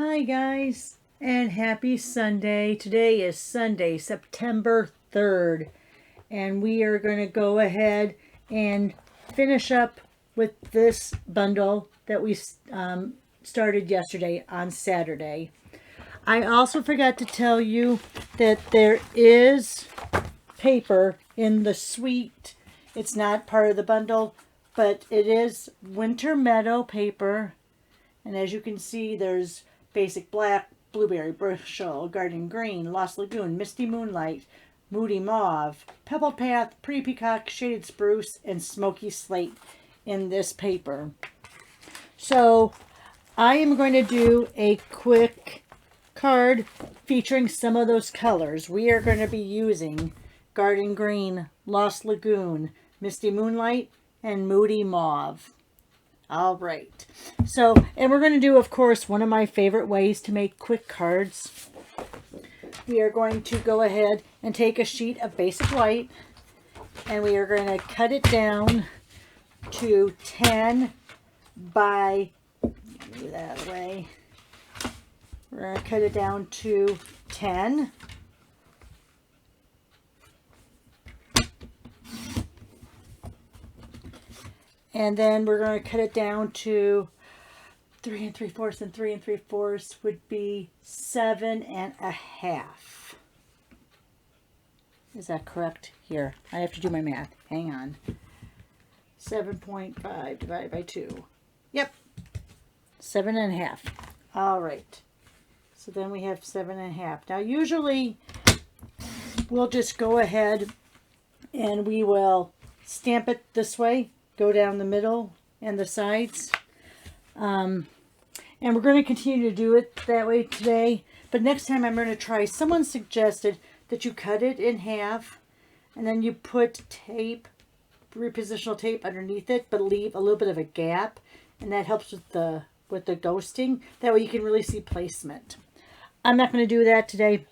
Hi guys, and happy Sunday. Today is Sunday, September 3rd, and we are going to go ahead and finish up with this bundle that we started yesterday on Saturday. I also forgot to tell you that there is paper in the suite. It's not part of the bundle, but it is Winter Meadow paper. And as you can see, there's Basic Black, Blueberry Bushel, Garden Green, Lost Lagoon, Misty Moonlight, Moody Mauve, Pebble Path, Pretty Peacock, Shaded Spruce, and Smoky Slate in this paper. So I am going to do a quick card featuring some of those colors. We are going to be using Garden Green, Lost Lagoon, Misty Moonlight, and Moody Mauve. All right. So, and we're going to do, of course, one of my favorite ways to make quick cards. We are going to go ahead and take a sheet of basic white, and we are going to cut it down to 10 by, move that out of the way. We're going to cut it down to 10. And then we're going to cut it down to 3 3/4, and 3 3/4 would be 7.5. Is that correct? Here, I have to do my math. Hang on. 7.5 divided by 2. Yep. 7.5. All right. So then we have 7.5. Now usually we'll just go ahead and we will stamp it this way. Go down the middle and the sides. And we're going to continue to do it that way today. But next time I'm going to try, someone suggested that you cut it in half and then you put tape, repositional tape underneath it, but leave a little bit of a gap. And that helps with the ghosting. That way you can really see placement. I'm not going to do that today.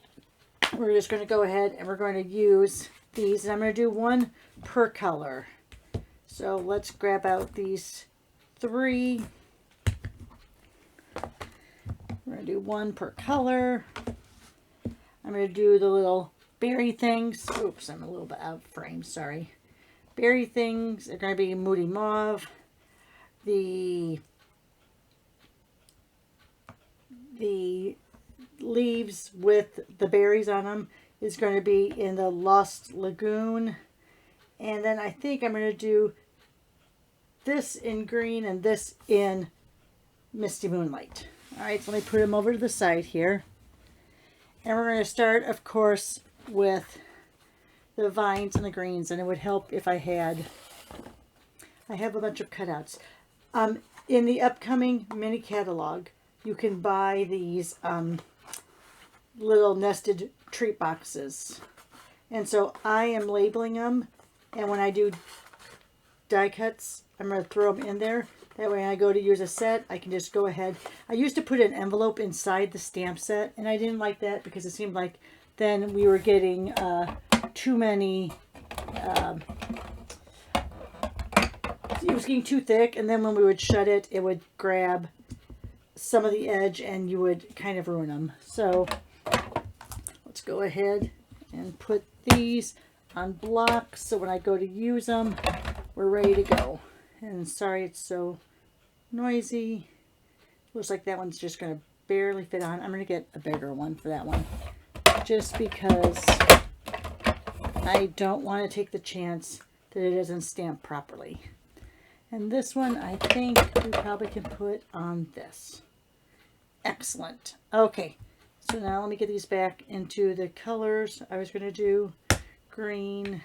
We're just going to go ahead and we're going to use these. And I'm going to do one per color. So let's grab out these 3. We're going to do one per color. I'm going to do the little berry things. Oops, I'm a little bit out of frame, sorry. Berry things are going to be Moody Mauve. The leaves with the berries on them is going to be in the Lost Lagoon. And then I think I'm going to do this in green and this in Misty Moonlight. All right, so let me put them over to the side here. And we're going to start, of course, with the vines and the greens. And it would help if I have a bunch of cutouts. In the upcoming mini catalog, you can buy these little nested treat boxes. And so I am labeling them. And when I do die cuts, I'm going to throw them in there. That way when I go to use a set, I can just go ahead. I used to put an envelope inside the stamp set, and I didn't like that because it seemed like then we were getting too many, it was getting too thick, and then when we would shut it, it would grab some of the edge and you would kind of ruin them. So let's go ahead and put these on blocks so when I go to use them, we're ready to go. And sorry it's so noisy. Looks like that one's just going to barely fit on. I'm going to get a bigger one for that one just because I don't want to take the chance that it doesn't stamp properly. And this one I think we probably can put on this. Excellent. Okay, so now let me get these back into the colors I was going to do. Green.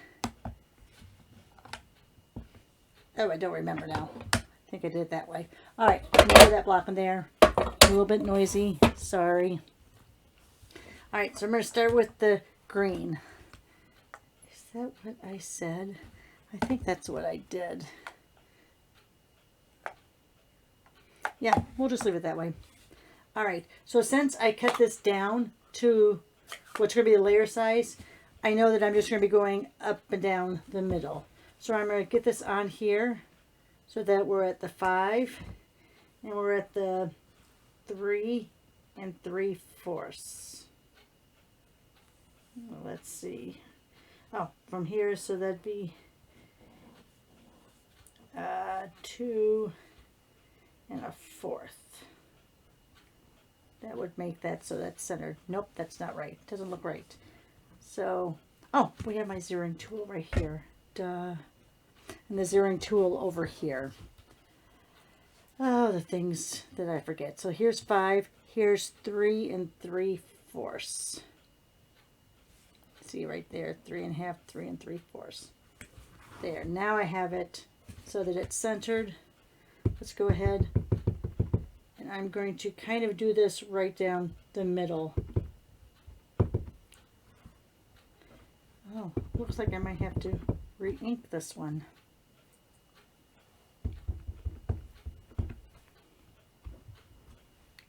Oh, I don't remember now. I think I did it that way. All right, I'm going to put that block in there. A little bit noisy. Sorry. All right, so I'm going to start with the green. Is that what I said? I think that's what I did. Yeah, we'll just leave it that way. All right, so since I cut this down to what's going to be the layer size, I know that I'm just going to be going up and down the middle. So I'm going to get this on here so that we're at the 5 and we're at the 3 3/4. Let's see. Oh, from here, so that'd be 2 1/4. That would make that so that's centered. Nope, that's not right. Doesn't look right. So, oh, we have my zeroing tool right here. Duh. And the zeroing tool over here. Oh, the things that I forget. So here's 5. Here's 3 3/4. See right there, 3 1/2, 3 3/4. There, now I have it so that it's centered. Let's go ahead and I'm going to kind of do this right down the middle. Oh, looks like I might have to re-ink this one.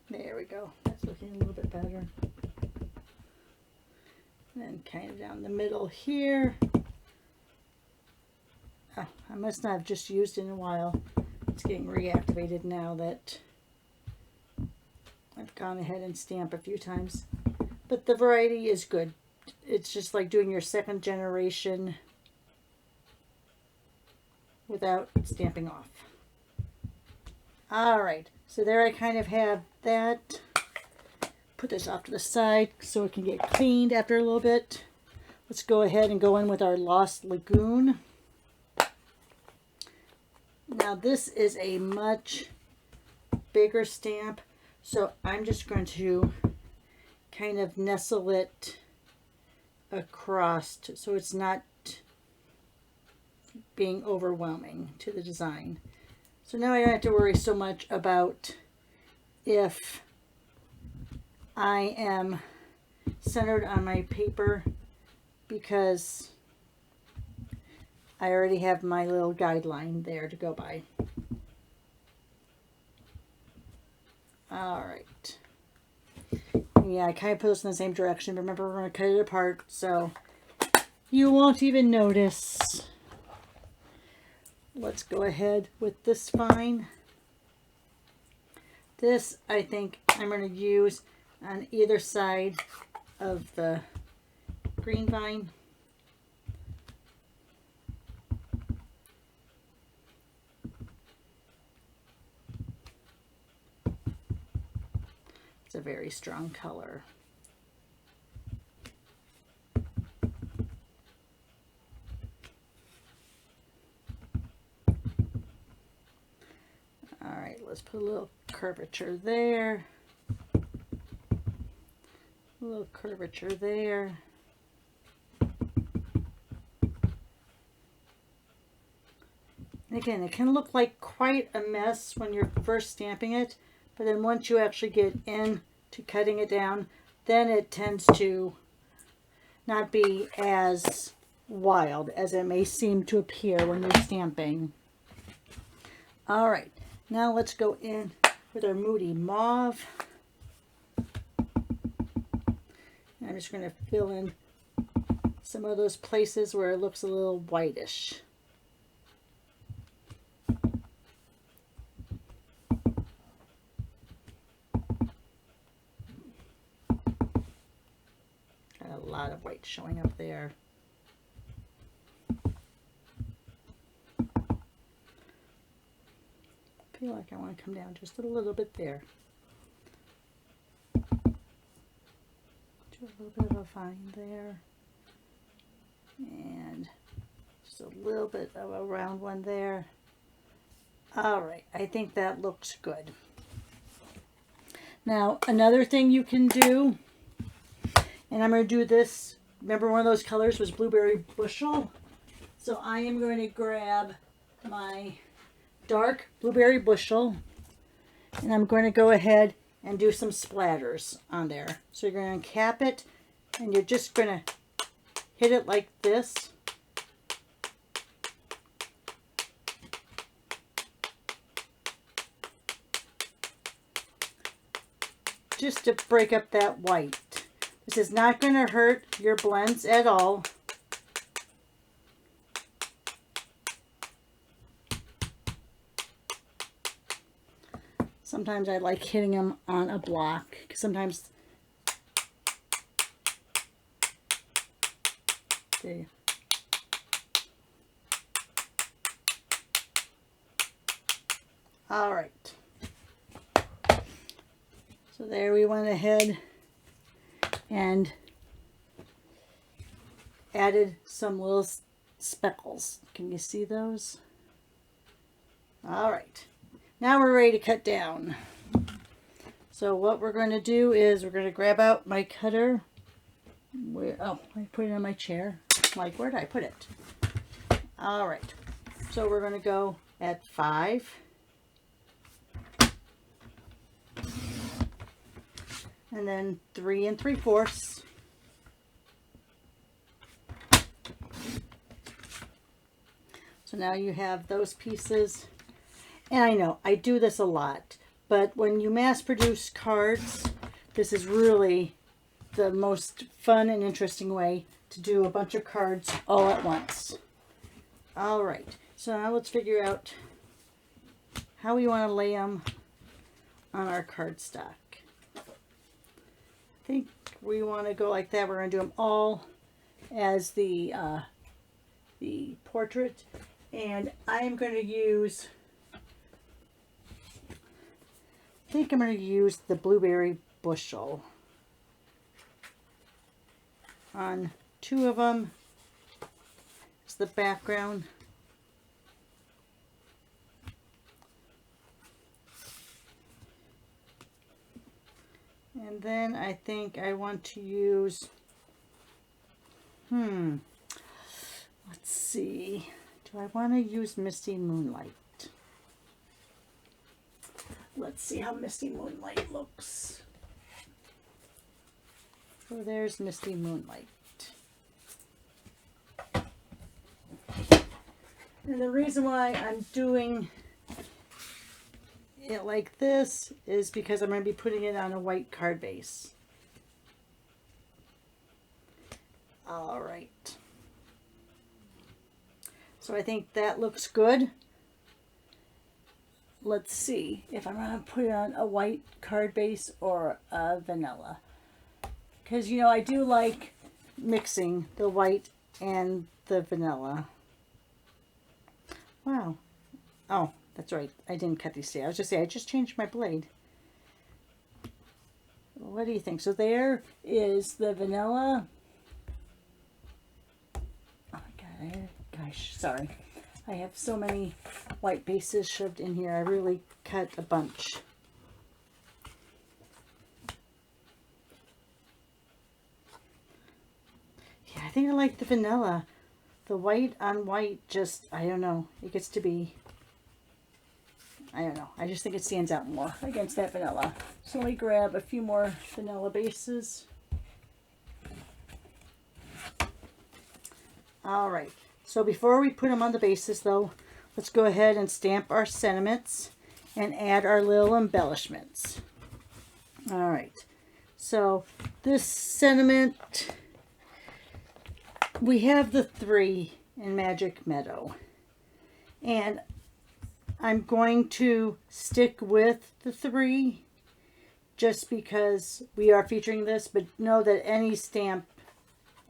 There we go. That's looking a little bit better. And then kind of down the middle here. Oh, I must not have just used it in a while. It's getting reactivated now that I've gone ahead and stamped a few times. But the variety is good. It's just like doing your second generation without stamping off. All right, so there I kind of have that. Put this off to the side so it can get cleaned after a little bit. Let's go ahead and go in with our Lost Lagoon. Now this is a much bigger stamp, so I'm just going to kind of nestle it across so it's not being overwhelming to the design. So now I don't have to worry so much about if I am centered on my paper because I already have my little guideline there to go by. All right. Yeah, I kind of put this in the same direction. Remember, we're going to cut it apart so you won't even notice. Let's go ahead with this vine. This, I think, I'm going to use on either side of the green vine. It's a very strong color. All right, let's put a little curvature there. A little curvature there. And again, it can look like quite a mess when you're first stamping it, but then once you actually get in to cutting it down, then it tends to not be as wild as it may seem to appear when you're stamping. All right, now let's go in with our Moody Mauve. I'm just going to fill in some of those places where it looks a little whitish. Got a lot of white showing up there. I feel like I want to come down just a little bit there. A little bit of a vine there, and just a little bit of a round one there. All right, I think that looks good. Now another thing you can do, and I'm going to do this, remember one of those colors was Blueberry Bushel, so I am going to grab my dark Blueberry Bushel and I'm going to go ahead and do some splatters on there. So you're going to cap it and you're just going to hit it like this. Just to break up that white. This is not going to hurt your blends at all. Sometimes I like hitting them on a block, because sometimes they... All right. So there we went ahead and added some little speckles. Can you see those? All right. Now we're ready to cut down. So what we're going to do is we're going to grab out my cutter. Oh, I put it on my chair. Like, where did I put it? All right. So we're going to go at 5. And then 3 3/4. So now you have those pieces. And I know I do this a lot, but when you mass produce cards, this is really the most fun and interesting way to do a bunch of cards all at once. All right, so now let's figure out how we want to lay them on our cardstock. I think we want to go like that. We're going to do them all as the portrait, and I'm going to use, I think I'm going to use the blueberry bushel on 2 of them as the background. And then I think I want to use, let's see, do I want to use Misty Moonlight? Let's see how Misty Moonlight looks. So there's Misty Moonlight. And the reason why I'm doing it like this is because I'm going to be putting it on a white card base. All right. So I think that looks good. Let's see if I'm going to put it on a white card base or a vanilla. Because, you know, I do like mixing the white and the vanilla. Wow. Oh, that's right. I didn't cut these today. I was just saying, I just changed my blade. What do you think? So there is the vanilla. Oh my God, gosh, sorry. I have so many white bases shoved in here. I really cut a bunch. Yeah, I think I like the vanilla. The white on white just, I don't know. It gets to be, I don't know. I just think it stands out more against that vanilla. So let me grab a few more vanilla bases. All right. So before we put them on the bases though, let's go ahead and stamp our sentiments and add our little embellishments. All right. So this sentiment, we have the 3 in Magic Meadow. And I'm going to stick with the 3 just because we are featuring this, but know that any stamp,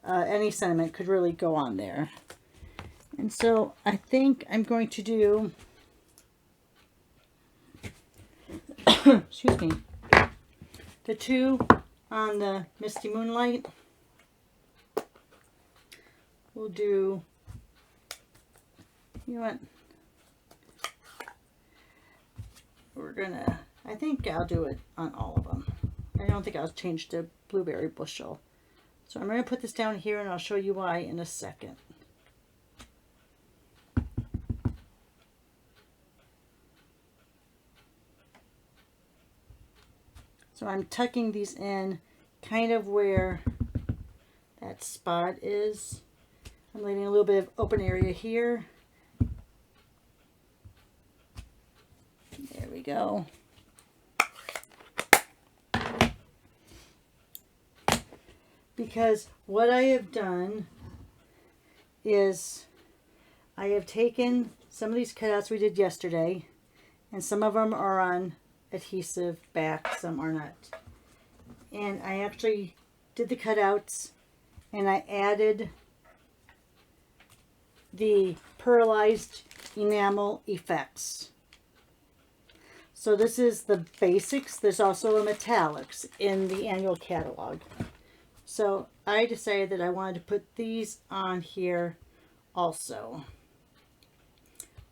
any sentiment could really go on there. And so I think I'm going to do, excuse me, the 2 on the Misty Moonlight. We'll do, you know what, we're gonna, I think I'll do it on all of them. I don't think I'll change the blueberry bushel. So I'm going to put this down here and I'll show you why in a second. So I'm tucking these in kind of where that spot is. I'm leaving a little bit of open area here. There we go. Because what I have done is I have taken some of these cutouts we did yesterday, and some of them are on adhesive back, some are not. And I actually did the cutouts, and I added the pearlized enamel effects. So this is the basics. There's also a metallics in the annual catalog. So I decided that I wanted to put these on here also.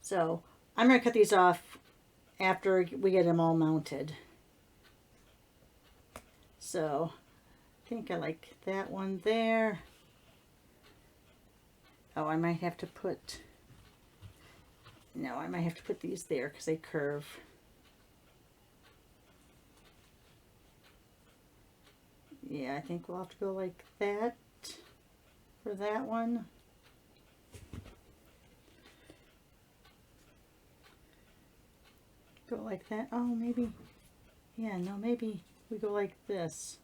So I'm going to cut these off after we get them all mounted. So I think I like that one there. Oh, I might have to put, no, I might have to put these there because they curve. Yeah, I think we'll have to go like that for that one. Go like that. Oh, maybe, yeah, no, maybe we go like this.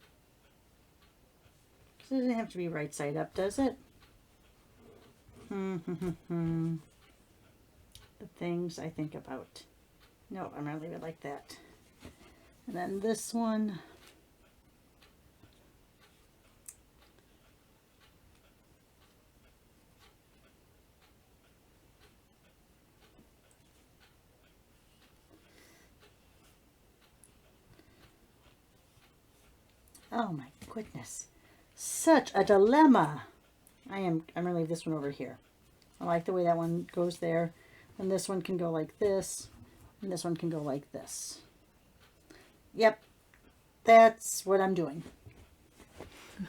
It doesn't have to be right side up, does it? The things I think about. No, I'm going to leave it like that. And then this one. Oh my goodness. Such a dilemma. I'm going to leave this one over here. I like the way that one goes there. And this one can go like this. And this one can go like this. Yep. That's what I'm doing.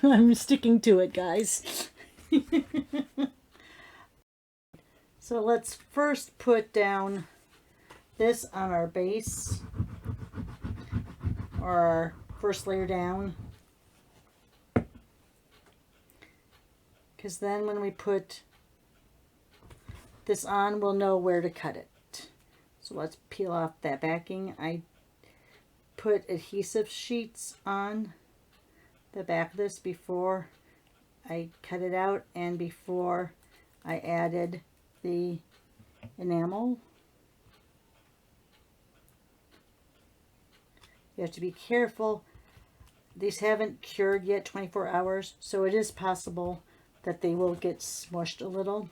I'm sticking to it, guys. So let's first put down this on our base. Or our first layer down. Because then when we put this on, we'll know where to cut it. So let's peel off that backing. I put adhesive sheets on the back of this before I cut it out and before I added the enamel. You have to be careful. These haven't cured yet, 24 hours, so it is possible that they will get smushed a little.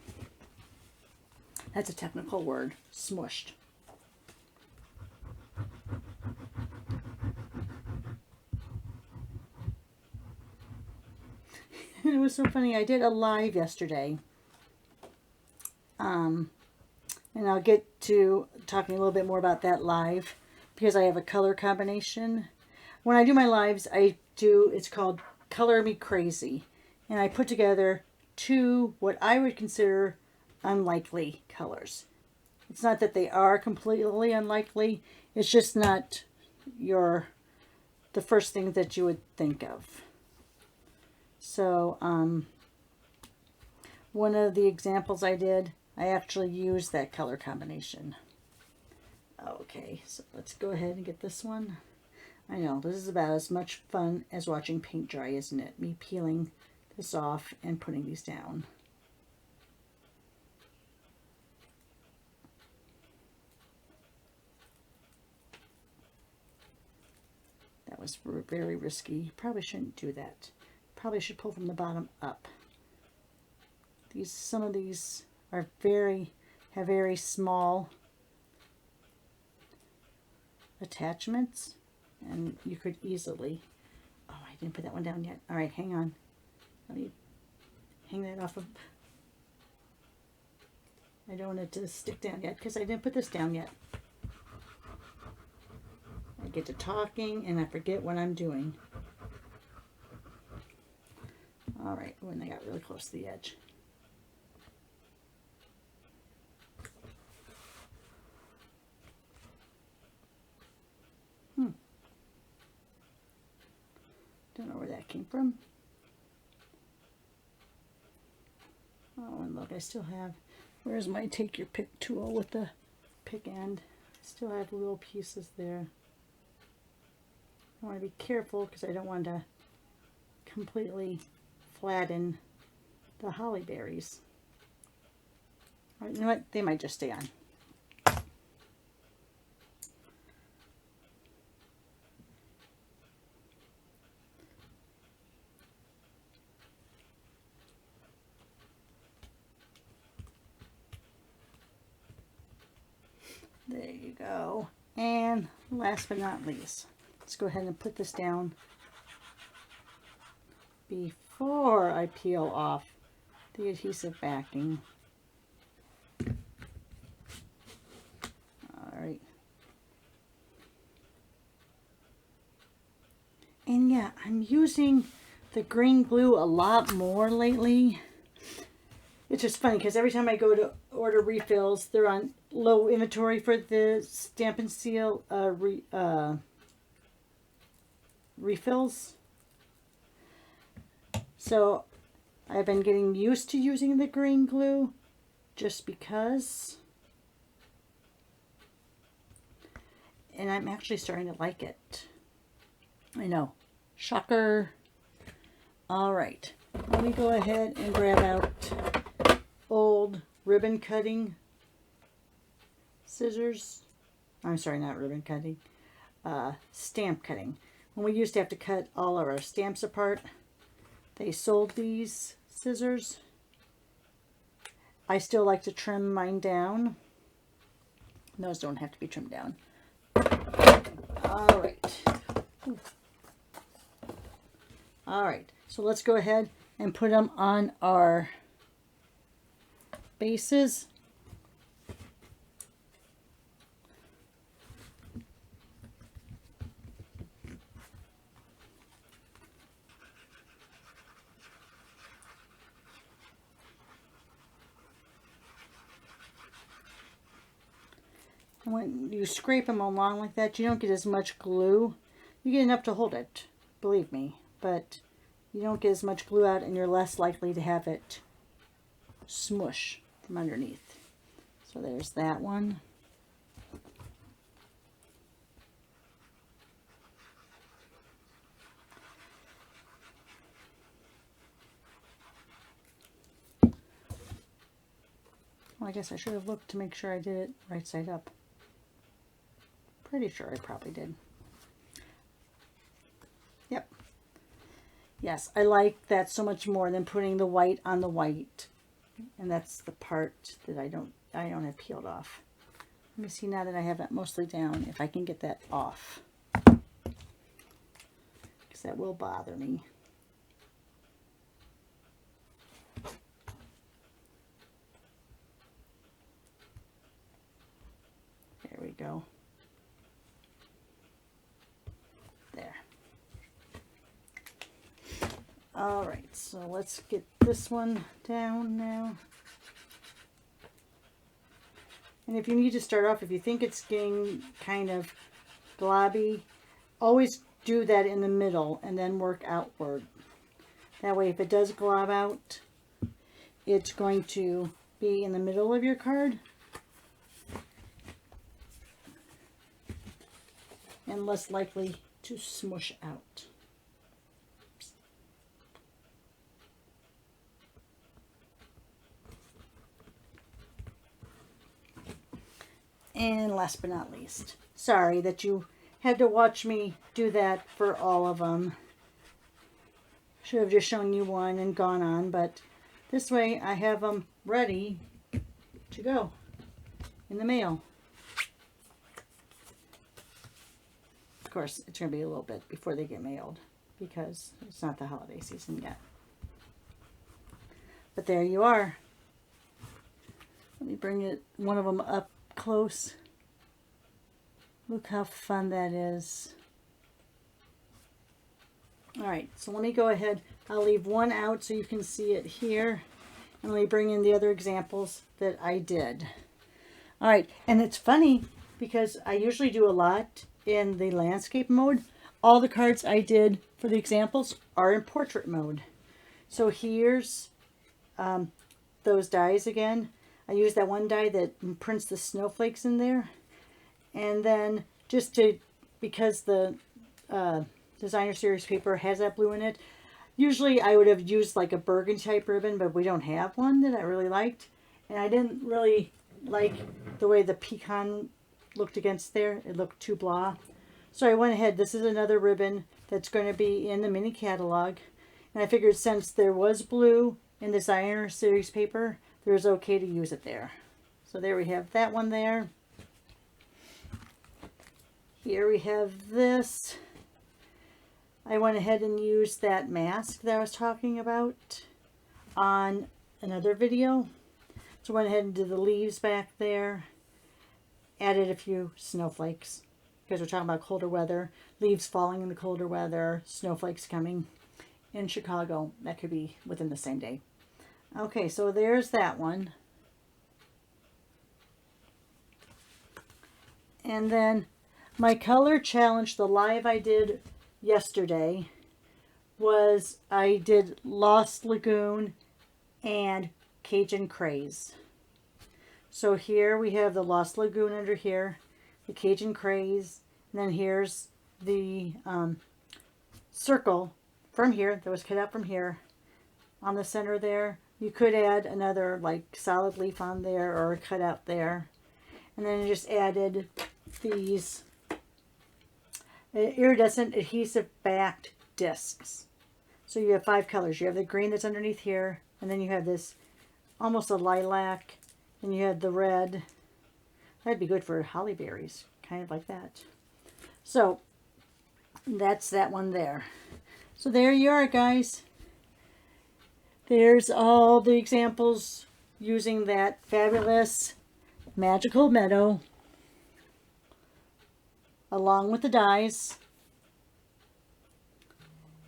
That's a technical word, smushed. It was so funny. I did a live yesterday. And I'll get to talking a little bit more about that live because I have a color combination. When I do my lives, it's called Color Me Crazy. And I put together two what I would consider unlikely colors. It's not that they are completely unlikely. It's just not the first thing that you would think of. So one of the examples I did, I actually used that color combination. Okay, so let's go ahead and get this one. I know, this is about as much fun as watching paint dry, isn't it? Me peeling this off and putting these down. That was very risky. Probably shouldn't do that. Probably should pull from the bottom up. Some of these are have very small attachments, and you could easily. Oh, I didn't put that one down yet. All right, hang on. Let me hang that off of. I don't want it to stick down yet because I didn't put this down yet. I get to talking and I forget what I'm doing. All right, when I got really close to the edge. Don't know where that came from. Oh, and look, I still have, where's my take your pick tool with the pick end? I still have little pieces there. I want to be careful because I don't want to completely flatten the holly berries. All right, you know what? They might just stay on. There you go. And last but not least, let's go ahead and put this down before I peel off the adhesive backing. All right. And yeah, I'm using the green glue a lot more lately. It's just funny because every time I go to order refills, they're on low inventory for the Stamp and Seal refills. So I've been getting used to using the green glue just because. And I'm actually starting to like it. I know. Shocker. All right. Let me go ahead and grab out old ribbon cutting scissors. I'm sorry, not ribbon cutting. Stamp cutting. When we used to have to cut all of our stamps apart, they sold these scissors. I still like to trim mine down. Those don't have to be trimmed down. All right. All right. So let's go ahead and put them on our bases. And when you scrape them along like that, you don't get as much glue. You get enough to hold it, believe me, but you don't get as much glue out and you're less likely to have it smush from underneath. So there's that one. Well, I guess I should have looked to make sure I did it right side up. Pretty sure I probably did. Yep. Yes, I like that so much more than putting the white on the white. And that's the part that I don't have peeled off. Let me see now that I have that mostly down if I can get that off. Because that will bother me. There we go. There. All right, so let's get this one down now. And if you need to start off, if you think it's getting kind of globby, always do that in the middle and then work outward. That way, if it does glob out, it's going to be in the middle of your card and less likely to smush out. And last but not least, sorry that you had to watch me do that for all of them. Should have just shown you one and gone on, but this way I have them ready to go in the mail. Of course, it's going to be a little bit before they get mailed because it's not the holiday season yet. But there you are. Let me bring one of them up close. Look how fun that is. All right, so let me go ahead. I'll leave one out so you can see it here. And let me bring in the other examples that I did. All right, and it's funny because I usually do a lot in the landscape mode. All the cards I did for the examples are in portrait mode. So here's those dies again. I use that one die that prints the snowflakes in there. And then because the designer series paper has that blue in it, usually I would have used like a burgundy type ribbon, but we don't have one that I really liked. And I didn't really like the way the pecan looked against there. It looked too blah. So I went ahead. This is another ribbon that's going to be in the mini catalog. And I figured since there was blue in the designer series paper, it was okay to use it there. So there we have that one there. here we have this. I went ahead and used that mask that I was talking about on another video. So I went ahead and did the leaves back there. Added a few snowflakes because we're talking about colder weather. Leaves falling in the colder weather. Snowflakes coming in Chicago. That could be within the same day. Okay, so there's that one. And then my color challenge, the live I did yesterday, was I did Lost Lagoon and Cajun Craze. So here we have the Lost Lagoon under here, the Cajun Craze, and then here's the circle from here that was cut out from here on the center there. You could add another like solid leaf on there or a cutout there. And then I just added these iridescent adhesive backed discs. So you have 5 colors. You have the green that's underneath here, and then you have this almost a lilac, and you have the red. That'd be good for holly berries, kind of like that. So that's that one there. So there you are, guys. There's all the examples using that fabulous Magical Meadow along with the dies.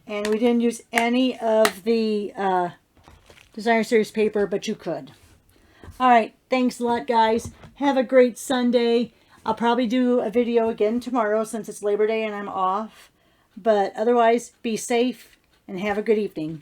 And we didn't use any of the Designer Series paper, but you could. All right, thanks a lot, guys. Have a great Sunday. I'll probably do a video again tomorrow since it's Labor Day and I'm off. But otherwise, be safe and have a good evening.